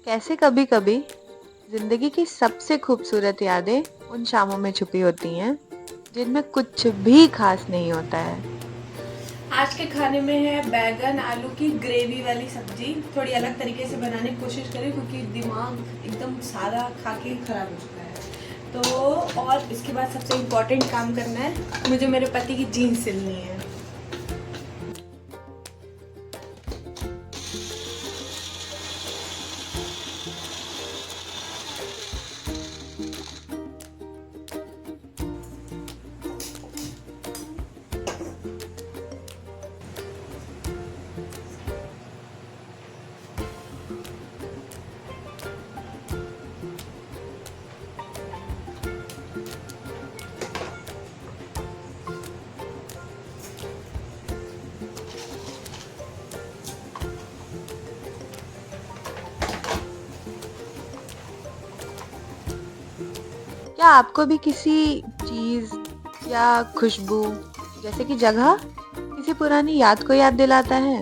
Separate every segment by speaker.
Speaker 1: कैसे कभी कभी जिंदगी की सबसे खूबसूरत यादें उन शामों में छुपी होती हैं जिनमें कुछ भी खास नहीं होता है।
Speaker 2: आज के खाने में है बैगन आलू की ग्रेवी वाली सब्जी। थोड़ी अलग तरीके से बनाने की कोशिश करें क्योंकि दिमाग एकदम सादा खा के खराब हो चुका है। तो और इसके बाद सबसे इम्पोर्टेंट काम करना है, मुझे मेरे पति की जीन्स सिलनी है।
Speaker 1: क्या आपको भी किसी चीज या खुशबू जैसे कि जगह किसी पुरानी याद को याद दिलाता है?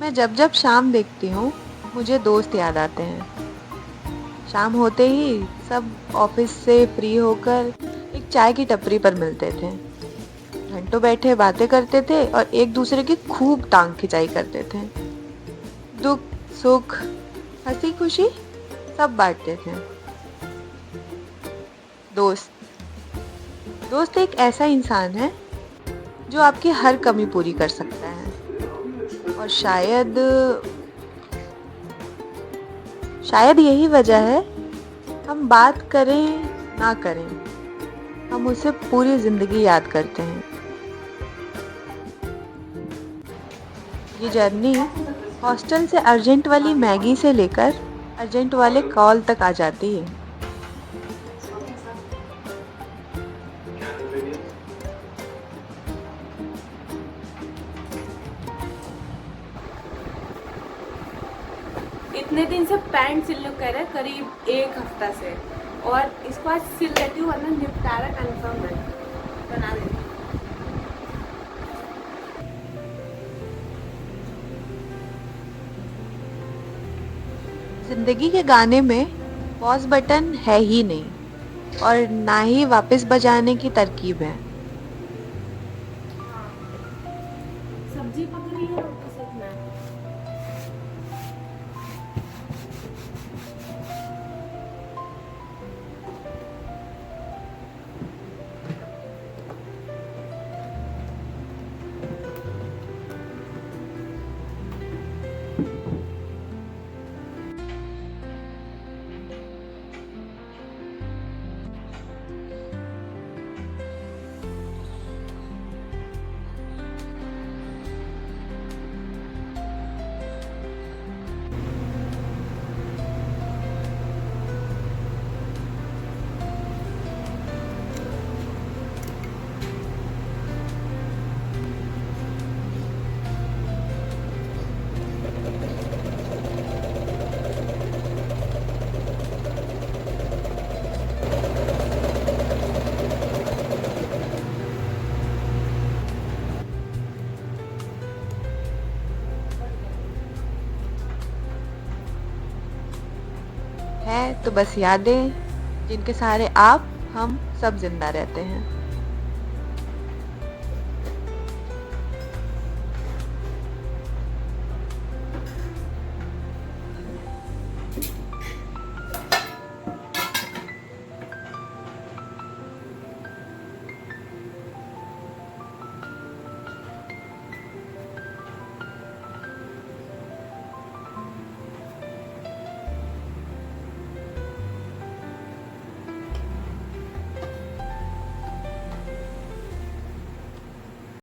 Speaker 1: मैं जब जब शाम देखती हूँ मुझे दोस्त याद आते हैं। शाम होते ही सब ऑफिस से फ्री होकर एक चाय की टपरी पर मिलते थे। घंटों बैठे बातें करते थे और एक दूसरे की खूब टांग खिंचाई करते थे। दुख सुख हंसी खुशी सब बांटते थे। दोस्त दोस्त एक ऐसा इंसान है जो आपकी हर कमी पूरी कर सकता है। और शायद यही वजह है, हम बात करें ना करें हम उसे पूरी जिंदगी याद करते हैं। ये जर्नी हॉस्टल से अर्जेंट वाली मैगी से लेकर अर्जेंट वाले कॉल तक आ जाती है।
Speaker 2: इतने दिन से पैंट सिलने कह रहे करीब एक हफ्ता से, और इसको आज सिल लेती हूँ वरना निपटारा कंफर्म है। बना देती हूँ।
Speaker 1: जिंदगी के गाने में पॉज बटन है ही नहीं और ना ही वापस बजाने की तरकीब है।
Speaker 2: सब्जी पक रही है रोटी सेकना है।
Speaker 1: है तो बस यादें जिनके सहारे आप हम सब जिंदा रहते हैं।